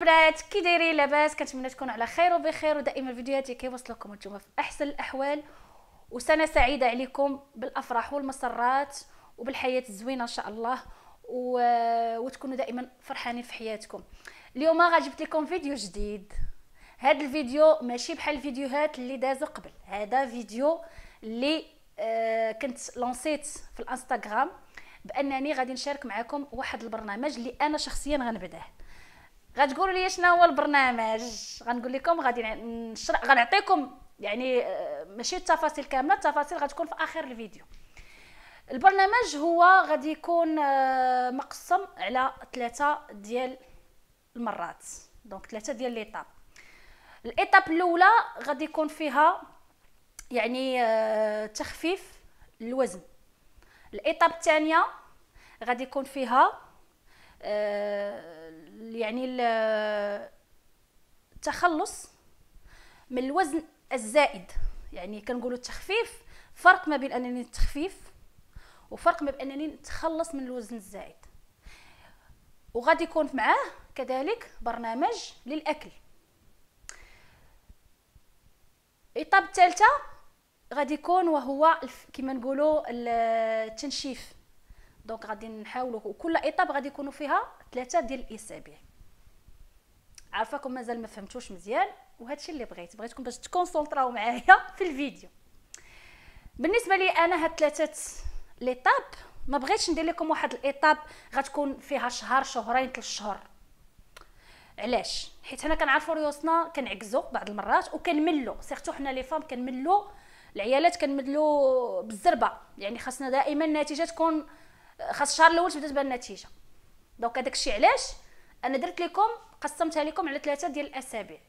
بنات كي دايرين لاباس؟ كنتمنى تكونوا على خير وبخير ودائما فيديوهاتي كيوصلوكم نتوما في احسن الاحوال وسنه سعيده عليكم بالافراح والمسرات وبالحياه الزوينه ان شاء الله وتكونوا دائما فرحانين في حياتكم. اليوم جبت لكم فيديو جديد. هذا الفيديو ماشي بحال الفيديوهات اللي دازوا قبل، هذا فيديو اللي كنت لونسيت في الانستغرام بانني غادي نشارك معكم واحد البرنامج اللي انا شخصيا غنبداه. غتقولوا لي شنو هو البرنامج؟ غنقول لكم غنعطيكم يعني ماشي التفاصيل كامله، التفاصيل غتكون في اخر الفيديو. البرنامج هو غادي يكون مقسم على 3 ديال المرات، دونك 3 ديال ليطاب. الايطاب الاولى غادي يكون فيها يعني تخفيف الوزن. الايطاب الثانيه غادي يكون فيها يعني التخلص من الوزن الزائد. يعني كنقولوا التخفيف، فرق ما بين انني التخفيف وفرق ما بين انني نتخلص من الوزن الزائد. وغادي يكون معاه كذلك برنامج للاكل. الايطاب الثالثه غادي يكون وهو كما نقولوا التنشيف. دونك غادي نحاولوا، وكل ايطاب غادي يكونوا فيها 3 ديال الاسابيع. عارفاكم مازال ما فهمتوش مزيان، وهادشي اللي بغيتكم باش تكونسونطراو معايا في الفيديو. بالنسبه لي انا هاد 3 ليطاب ما بغيتش ندير لكم واحد الايطاب غتكون فيها شهر شهرين 3 شهور. علاش؟ حيت حنا كنعرفوا ريوسنا كنعكزوا بعض المرات وكنملوا، سيرتو حنا لي فام كنملوا، العيالات كنملوا بالزربه. يعني خاصنا دائما النتيجه تكون، خاص الشهر الاول تبدا تبان النتيجه. دونك هذاك الشيء علاش انا درت لكم قسمتها لكم على 3 ديال الاسابيع.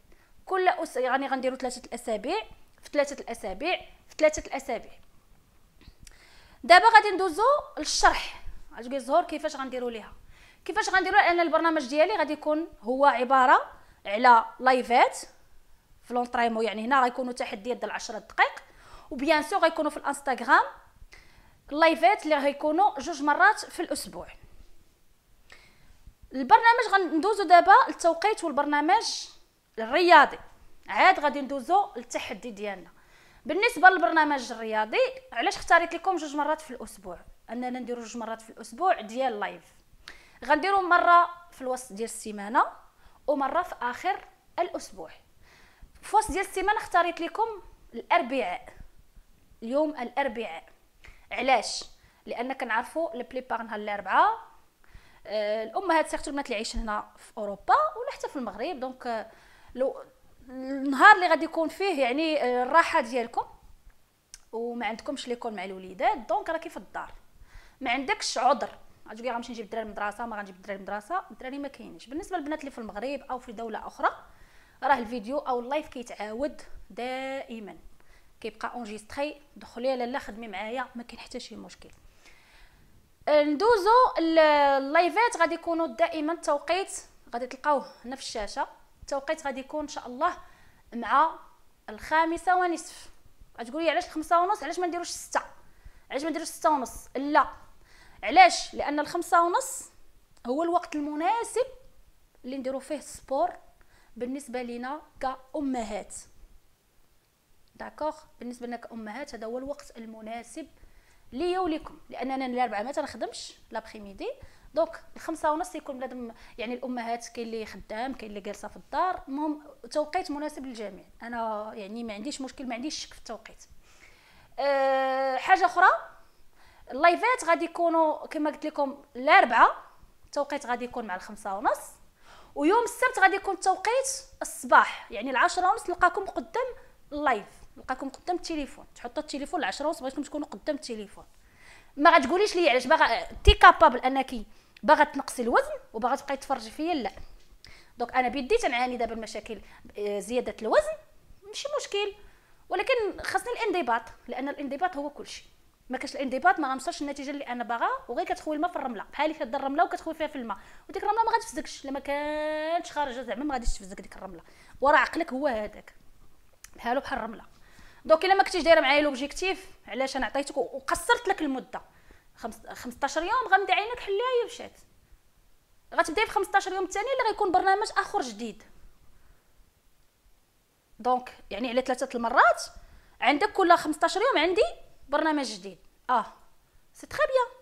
كل يعني غنديروا 3 الاسابيع في 3 الاسابيع في 3 الاسابيع. دابا غادي ندوزو للشرح. غتجي الزهور كيفاش غنديروا ليها، كيفاش غنديروا. لان البرنامج ديالي غادي يكون هو عباره على لايفات في لونطريمون. يعني هنا غيكونوا تحديات ديال 10 دقائق، وبيان سور غيكونوا في الانستغرام اللايفات اللي غيكونوا 2 مرات في الاسبوع. البرنامج غندوزو دابا التوقيت والبرنامج الرياضي، عاد غادي ندوزو للتحدي ديالنا. بالنسبه للبرنامج الرياضي علاش اختاريت لكم 2 مرات في الاسبوع؟ اننا نديرو 2 مرات في الاسبوع ديال لايف. غنديرو مره في الوسط ديال السيمانه ومره في اخر الاسبوع. في وسط ديال السيمانه اختاريت لكم الاربعاء، اليوم الاربعاء. علاش؟ لان كنعرفوا البليبار نهار الاربعاء الامهات سيرتو البنات اللي عايشين هنا في اوروبا ولا حتى في المغرب، دونك لو النهار اللي غادي يكون فيه يعني الراحه ديالكم وما عندكمش ليكول مع الوليدات، دونك راكي في الدار ما عندكش عذر غتقولي غنمشي نجيب الدراري المدرسه، ما غنجيب الدراري المدرسه. الدراري ما كاينينش. بالنسبه للبنات اللي في المغرب او في دوله اخرى راه الفيديو او اللايف كيتعاود دائما، كيبقى اونجستري. دخلي لاله خدمي معايا، ما كاين حتى شي مشكل. ندوزو اللايفات غادي يكونوا دائما التوقيت غادي تلقاوه هنا في الشاشه. التوقيت غادي يكون ان شاء الله مع 5:30. غتقولي علاش 5:30؟ علاش ما نديروش 6؟ علاش ما نديروش 6:30؟ لا، علاش؟ لان 5:30 هو الوقت المناسب اللي نديرو فيه السبور بالنسبه لينا كأمهات. داكوغ؟ بالنسبه لنا كأمهات هذا هو الوقت المناسب ليا وليكم، لاننا الاربعاء ما تنخدمش لابخيميدي. دونك 5:30 يكون بنادم يعني الامهات كاين اللي خدام كاين اللي جالسه في الدار. المهم توقيت مناسب للجميع. انا يعني ما عنديش مشكل، ما عنديش شك في التوقيت. حاجه اخرى، اللايفات غادي يكونوا كما قلت لكم الاربعاء التوقيت غادي يكون مع 5:30، ويوم السبت غادي يكون التوقيت الصباح يعني 10:30. نلقاكم قدام اللايف، نلقاكم قدام التليفون. تحطوا التليفون 10:30، بغيتكم تكونوا قدام التليفون. ما غتقوليش لي علاش باغا تي كابابل انك باغا تنقصي الوزن وباغا تبقاي تفرجي فيا. لا، دونك انا بيدي تنعاني دابا المشاكل زياده الوزن، ماشي مشكل، ولكن خاصني الانضباط، لان الانضباط هو كلشي. ما كاش الانضباط ما غنوصلش النتيجه اللي انا باغا، وغير كتخوي الماء في الرمله بحال هاد الرمله وكتخوي فيها في الماء، وديك الرمله ما غاتفزكش الا ما كانتش خارجه، زعما ما غاديش تفزك ديك الرمله، ورا عقلك هو هذاك بحالو بحال الرمله. دونك الا ما كنتيش دايره معايا لوبجيكتيف، علاش انا عطيتك وقصرت لك المده 15 يوم، غمضي عينك حليها هي مشات. غتبداي في 15 يوم الثاني اللي غيكون برنامج اخر جديد. دونك يعني على 3 المرات عندك كل 15 يوم عندي برنامج جديد. سي تري بيان.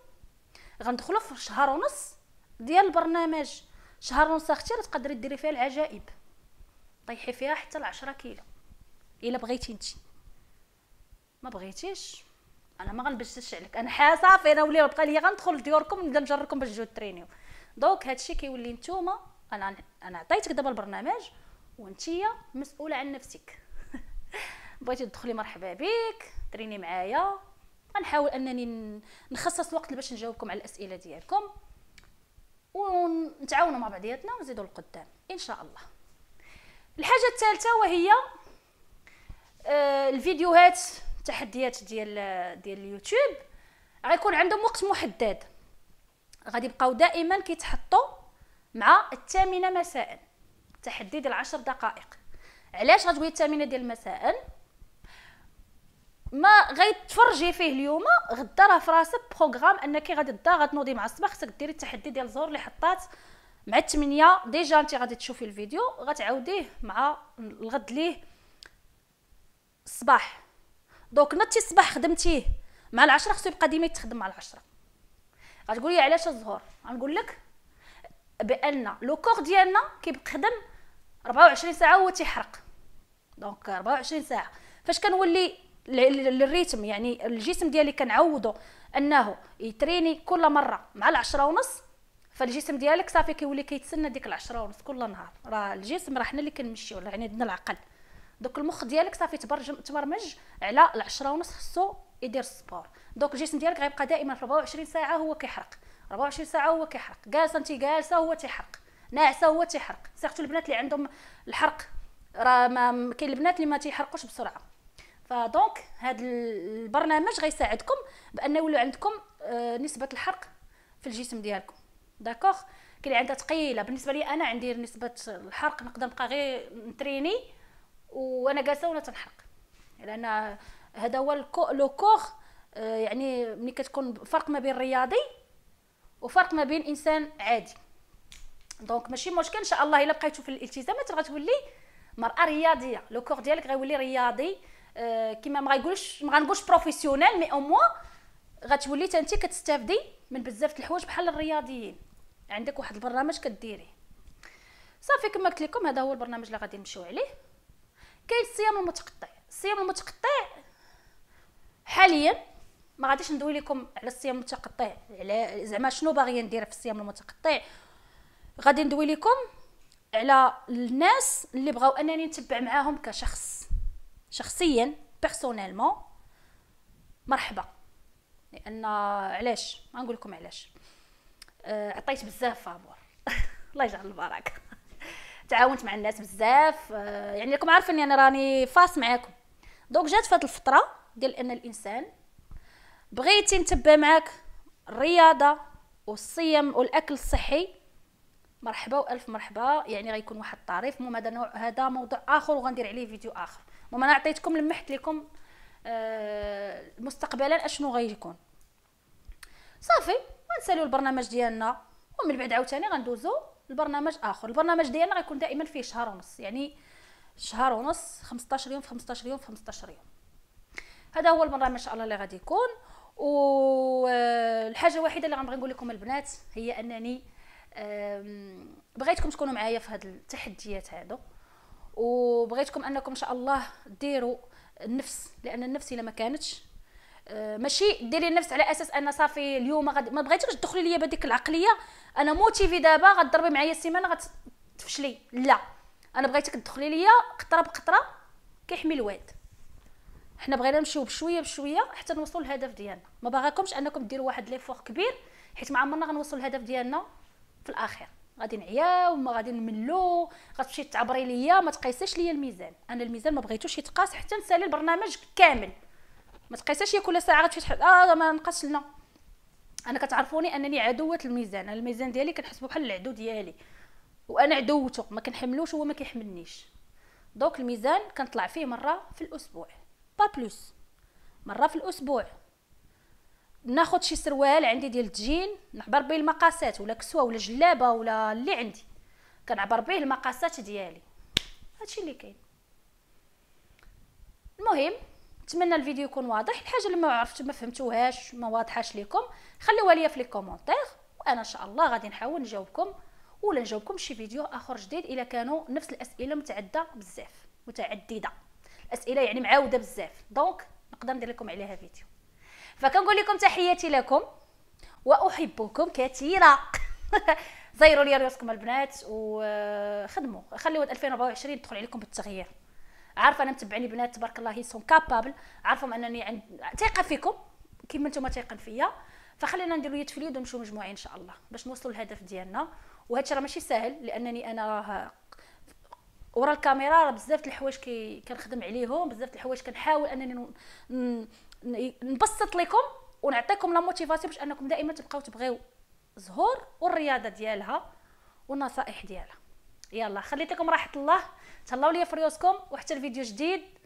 غندخلوا في شهر ونص ديال البرنامج. شهر ونص اختي راه تقدري ديري فيها العجائب، طيحي فيها حتى 10 كيلو الا بغيتي انت. ما بغيتيش انا ما غنبشش عليك، انا صافي انا ولي بقى لي غندخل لديوركم نبدا نجركم باش تجيو ترينيو. دونك هادشي كيولي نتوما انا عطيتك دابا البرنامج وانتيا مسؤوله عن نفسك. بغيتي تدخلي مرحبا بك، تريني معايا، غنحاول انني نخصص وقت باش نجاوبكم على الاسئله ديالكم ونتعاونوا مع بعضياتنا ونزيدوا لقدام ان شاء الله. الحاجه الثالثه وهي الفيديوهات التحديات ديال اليوتيوب غيكون عندهم وقت محدد، غادي يبقاو دائما كيتحطوا مع 8 مساء، تحدي ديال 10 دقائق. علاش غتقولي 8 ديال المساء؟ ما غيتفرجي فيه اليوم غدا راه في راسك بروغرام انك غتنوضي مع الصباح خصك ديري التحدي ديال الزهور اللي حطات مع 8 ديجا انت غادي تشوفي الفيديو غتعاوديه مع الغد ليه الصباح. دونك نتي الصباح خدمتيه مع 10 خصو يبقى ديما يتخدم مع 10. غتقولي علاش الزهور؟ غنقول لك بان لو كور ديالنا كيبقى خدم 24 ساعه هو تيحرق. دونك 24 ساعه فاش كنولي الريتم يعني الجسم ديالي كنعوضو انه يتريني كل مره مع 10 ونص، فالجسم ديالك صافي كيولي كيتسنى ديك 10 ونص كل نهار. راه الجسم راه حنا اللي كنمشيو، يعني عندنا العقل. دوك المخ ديالك صافي تبرمج على 10 ونص خصو يدير السبور. دوك الجسم ديالك غيبقى دائما في 24 ساعه هو كيحرق، 24 ساعه هو كيحرق، جالسه انت جالسه هو تيحرق، ناعسه هو تيحرق. سيرتو البنات اللي عندهم الحرق، راه ما كاين البنات اللي ما تيحرقوش بسرعه. فدونك هذا البرنامج غيساعدكم بان يولوا عندكم نسبه الحرق في الجسم ديالكم. داكوغ؟ كاين اللي عندها ثقيله. بالنسبه لي انا عندي نسبه الحرق نقدر نبقى غير نتريني وانا جالسه وانا تنحرق، لان هذا هو لو كور. يعني ملي كتكون فرق ما بين رياضي وفرق ما بين انسان عادي. دونك ماشي مشكل ان شاء الله الا بقيتو في الالتزامات غتولي مرأة رياضيه، لو كور ديالك غيولي رياضي. كيما ما غنقولش بروفيسيونيل، مي او موا غتولي انت كتستافدي من بزاف د الحوايج بحال الرياضيين. عندك واحد البرنامج كديريه صافي. كما قلت لكم هذا هو البرنامج اللي غادي نمشيو عليه. كاين الصيام المتقطع. الصيام المتقطع حاليا ما غاديش ندوي لكم على الصيام المتقطع، على زعما شنو باغيين ندير في الصيام المتقطع. غادي ندوي لكم على الناس اللي بغاو انني نتبع معاهم كشخص شخصيا بيرسونيلمون. مرحبا. لان علاش غنقول لكم علاش. عطيت بزاف فابور. الله يجعل البركه. تعاونت مع الناس بزاف، يعني راكم عارفين انا راني فاس معاكم. دونك جات فهاد الفتره ديال ان الانسان بغيتي نتبع معاك الرياضه والصيام والاكل الصحي، مرحبا والف مرحبا. يعني غيكون واحد الطريف. هذا موضوع اخر وغندير عليه فيديو اخر. انا عطيتكم لمحت لكم مستقبلا اشنو غيكون. صافي غنساليو البرنامج ديالنا ومن بعد عاوتاني غندوزو البرنامج اخر. البرنامج ديالنا غيكون دائما فيه شهر ونص، يعني شهر ونص 15 يوم في 15 يوم في 15 يوم. هذا هو البرنامج ان شاء الله اللي غادي يكون. والحاجه الوحيده اللي غنبغي نقول لكم البنات هي انني بغيتكم تكونوا معايا في هاد التحديات هادو، وبغيتكم انكم ان شاء الله ديروا النفس، لان النفس الا ما كانتش ماشي ديري النفس على اساس ان صافي اليوم ما بغيتيش تدخلي ليا بهذيك العقليه انا موتيفي دابا غتضربي معايا السيمانه غتفشلي. لا، انا بغيتك تدخلي ليا قطره بقطره كيحمي الواد. حنا بغينا نمشيو بشويه بشويه حتى نوصلوا للهدف ديالنا. ما باغاكمش انكم ديروا واحد ليفور كبير حيت ما عمرنا غنوصلوا للهدف ديالنا في الاخير. غادي نعياو وما غادي نملو، غتمشي تعبري ليا ما تقيسيش ليا الميزان. انا الميزان ما بغيتوش يتقاس حتى نسالي البرنامج كامل. ما تقيساش هي كل ساعه غتمشي تحط ما نقصش لنا. انا كتعرفوني انني عدوه الميزان. انا الميزان ديالي كنحسبو بحال العدو ديالي، وانا عدوته ما كنحملوش هو ما كيحملنيش. دونك الميزان كنطلع فيه مره في الاسبوع با بلوس، مره في الاسبوع. ناخذ شي سروال عندي ديال التجين، نعبر به المقاسات ولا كسوه ولا جلابه ولا اللي عندي، كنعبر به المقاسات ديالي. هادشي اللي كاين. المهم نتمنى الفيديو يكون واضح. الحاجه اللي ما عرفتوا ما فهمتوهاش ما واضحاش لكم خليوها ليا في لي كومونتير، وانا ان شاء الله غادي نحاول نجاوبكم ولا نجاوبكم شي فيديو اخر جديد الا كانوا نفس الاسئله متعدده بزاف متعدده، الاسئله يعني معاوده بزاف، دونك نقدر ندير لكم عليها فيديو. فكنقول لكم تحياتي لكم واحبكم كثيرا. زيروا لي راسكم البنات وخدموا، خليوا 2024 يدخل عليكم بالتغيير. عارفه انا متبعني بنات تبارك الله هي سون كابابل، عارفه انني عند ثقه فيكم كيما نتوما ثايقين فيا، فخلينا نديروا يد في اليد ونمشيو مجموعين ان شاء الله باش نوصلوا للهدف ديالنا. وهذا الشيء راه ماشي سهل، لانني انا راه ورا الكاميرا راه بزاف د الحوايج كنخدم عليهم، بزاف د الحوايج كنحاول انني نبسط لكم ونعطيكم لا موتيفاسيون باش انكم دائما تبقاو تبغيو زهور والرياضه ديالها والنصائح ديالها. يلا خليت لكم راحه الله، تهلاو ليا في ريوسكم، وحتى الفيديو جديد.